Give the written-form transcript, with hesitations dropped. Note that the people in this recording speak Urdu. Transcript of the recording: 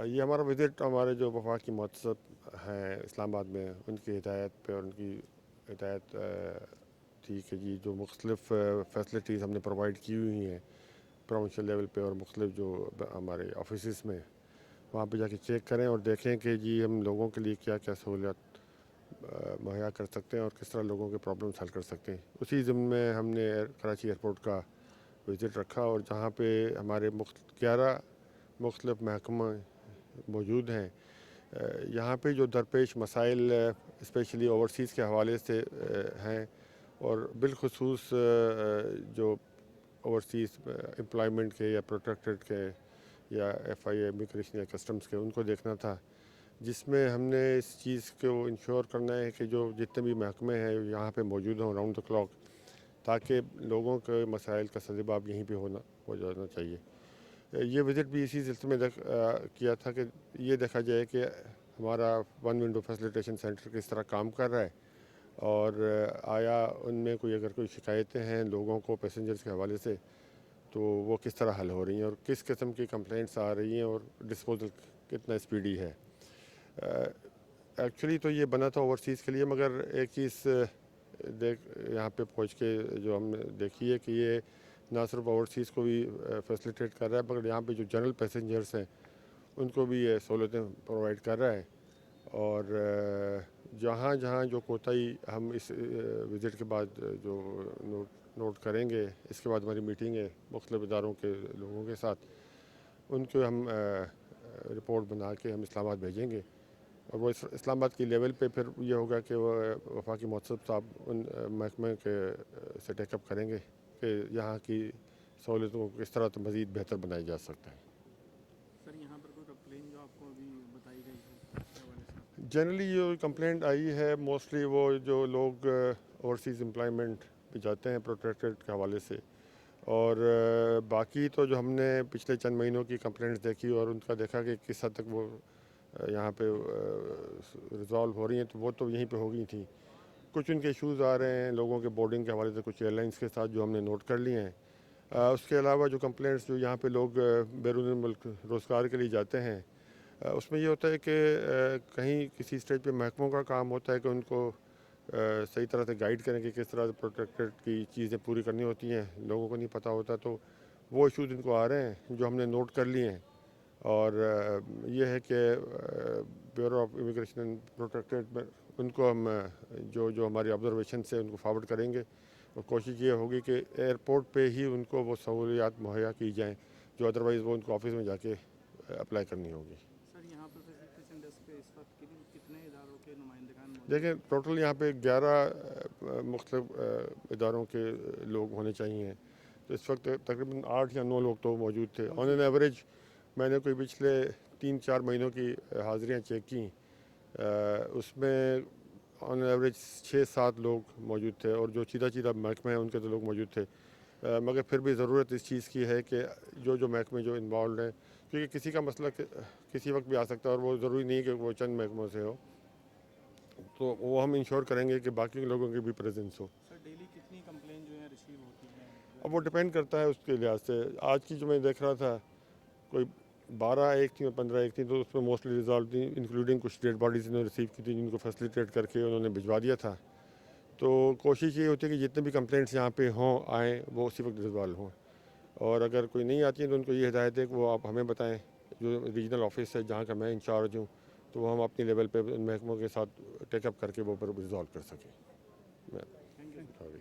یہ ہمارا وزٹ ہمارے جو وفاقی مہذب ہیں اسلام آباد میں ان کی ہدایت پہ اور ان کی ہدایت تھی کہ جی جو مختلف فیسلٹیز ہم نے پرووائڈ کی ہوئی ہیں پروونشل لیول پہ اور مختلف جو ہمارے آفیسز میں وہاں پہ جا کے چیک کریں اور دیکھیں کہ جی ہم لوگوں کے لیے کیا کیا سہولیات مہیا کر سکتے ہیں اور کس طرح لوگوں کے پرابلمس حل کر سکتے ہیں. اسی ضمن میں ہم نے کراچی ایئرپورٹ کا وزٹ رکھا اور جہاں پہ ہمارے 11 مختلف محکمہ موجود ہیں. یہاں پہ جو درپیش مسائل اسپیشلی اوورسیز کے حوالے سے ہیں اور بالخصوص جو اوورسیز امپلائمنٹ کے یا پروٹیکٹڈ کے یا ایف آئی اے امیگریشن یا کسٹمز کے ان کو دیکھنا تھا, جس میں ہم نے اس چیز کو انشور کرنا ہے کہ جو جتنے بھی محکمے ہیں یہاں پہ موجود ہوں راؤنڈ دا کلاک, تاکہ لوگوں کے مسائل کا سرجواب یہیں پہ ہو جانا چاہیے. یہ وزٹ بھی اسی سلسلے میں کیا تھا کہ یہ دیکھا جائے کہ ہمارا ون ونڈو فیسلیٹیشن سینٹر کس طرح کام کر رہا ہے اور آیا ان میں اگر کوئی شکایتیں ہیں لوگوں کو پیسنجرز کے حوالے سے تو وہ کس طرح حل ہو رہی ہیں اور کس قسم کی کمپلینٹس آ رہی ہیں اور ڈسپوزل کتنا اسپیڈی ہے. ایکچولی تو یہ بنا تھا اوورسیز کے لیے, مگر ایک چیز یہاں پہ پہنچ کے جو ہم نے دیکھی ہے کہ یہ نہ صرف اوورسیز کو بھی فیسلیٹیٹ کر رہا ہے مگر یہاں پہ جو جنرل پیسنجرس ہیں ان کو بھی یہ سہولتیں پرووائڈ کر رہا ہے. اور جہاں جہاں جو کوتاہی ہم اس وزٹ کے بعد جو نوٹ کریں گے, اس کے بعد ہماری میٹنگ ہے مختلف اداروں کے لوگوں کے ساتھ, ان کو ہم رپورٹ بنا کے ہم اسلام آباد بھیجیں گے اور وہ اسلام آباد کی لیول پہ پھر یہ ہوگا کہ وہ وفاقی مہذب صاحب ان محکمے کے سے ٹیک اپ کریں گے کہ یہاں کی سہولتوں کو کس طرح تو مزید بہتر بنایا جا سکتا ہے. سر یہاں پر کوئی کمپلین جو آپ کو ابھی بتائی گئی ہو اس حوالے سے؟ جنرلی جو کمپلینٹ آئی ہے موسٹلی وہ جو لوگ اوورسیز امپلائمنٹ پہ جاتے ہیں پروٹیکٹڈ کے حوالے سے, اور باقی تو جو ہم نے پچھلے چند مہینوں کی کمپلینٹس دیکھی اور ان کا دیکھا کہ کس حد تک وہ یہاں پہ ریزالو ہو رہی ہیں تو وہ تو یہیں پہ ہو گئی تھیں. کچھ ان کے ایشوز آ رہے ہیں لوگوں کے بورڈنگ کے حوالے سے کچھ ایئرلائنس کے ساتھ جو ہم نے نوٹ کر لیے ہیں. اس کے علاوہ جو کمپلینٹس جو یہاں پہ لوگ بیرون ملک روزگار کے لیے جاتے ہیں اس میں یہ ہوتا ہے کہ کہیں کسی اسٹیج پہ محکموں کا کام ہوتا ہے کہ ان کو صحیح طرح سے گائیڈ کریں کہ کس طرح سے پروٹیکٹڈ کی چیزیں پوری کرنی ہوتی ہیں, لوگوں کو نہیں پتہ ہوتا. تو وہ ایشوز ان کو آ رہے ہیں جو ہم نے نوٹ کر لیے ہیں, اور یہ ہے کہ bureau of immigration and protected میں ان کو ہم جو ہماری آبزرویشن سے ان کو فارورڈ کریں گے اور کوشش یہ ہوگی کہ ایئرپورٹ پہ ہی ان کو وہ سہولیات مہیا کی جائیں جو ادروائز وہ ان کو آفس میں جا کے اپلائی کرنی ہوگی. سر یہاں پر فیسیلیٹیشن ڈیسک پہ اس وقت کتنے اداروں کے نمائندگان موجود دیکھیں ہیں؟ ٹوٹل یہاں پہ 11 مختلف اداروں کے لوگ ہونے چاہیے, تو اس وقت تقریباً 8 یا 9 لوگ تو موجود تھے آن این ایوریج. میں نے کوئی پچھلے 3-4 مہینوں کی حاضریاں چیک کیں, اس میں آن ایوریج 6-7 لوگ موجود تھے, اور جو سیدھا محکمہ ہیں ان کے تو لوگ موجود تھے. مگر پھر بھی ضرورت اس چیز کی ہے کہ جو محکمے جو انوالوڈ ہیں, کیونکہ کسی کا مسئلہ کسی وقت بھی آ سکتا ہے اور وہ ضروری نہیں کہ وہ چند محکموں سے ہو, تو وہ ہم انشور کریں گے کہ باقی لوگوں کی بھی پریزنس ہو. سر ڈیلی کتنی کمپلین جو ہیں ریسیو ہوتی ہیں؟ اب وہ ڈپینڈ کرتا ہے اس کے لحاظ سے. آج کی جو میں دیکھ رہا تھا کوئی 12 ایک تھیں اور 15 ایک تھیں, تو اس میں موسٹلی ریزالو تھیں انکلوڈنگ کچھ ڈیڈ باڈیز انہوں نے ریسیو کی تھیں جن کو فیسلیٹیٹ کر کے انہوں نے بھجوا دیا تھا. تو کوشش یہ ہوتی ہے کہ جتنے بھی کمپلینٹس یہاں پہ آئیں وہ اسی وقت ریزالو ہوں, اور اگر کوئی نہیں آتی ہے تو ان کو یہ ہدایت ہے کہ وہ آپ ہمیں بتائیں جو ریجنل آفس ہے جہاں کا میں انچارج ہوں, تو وہ ہم اپنی لیول پہ ان محکموں کے ساتھ ٹیک اپ کر کے وہ پر ریزالو کر سکیں. Thank you sir.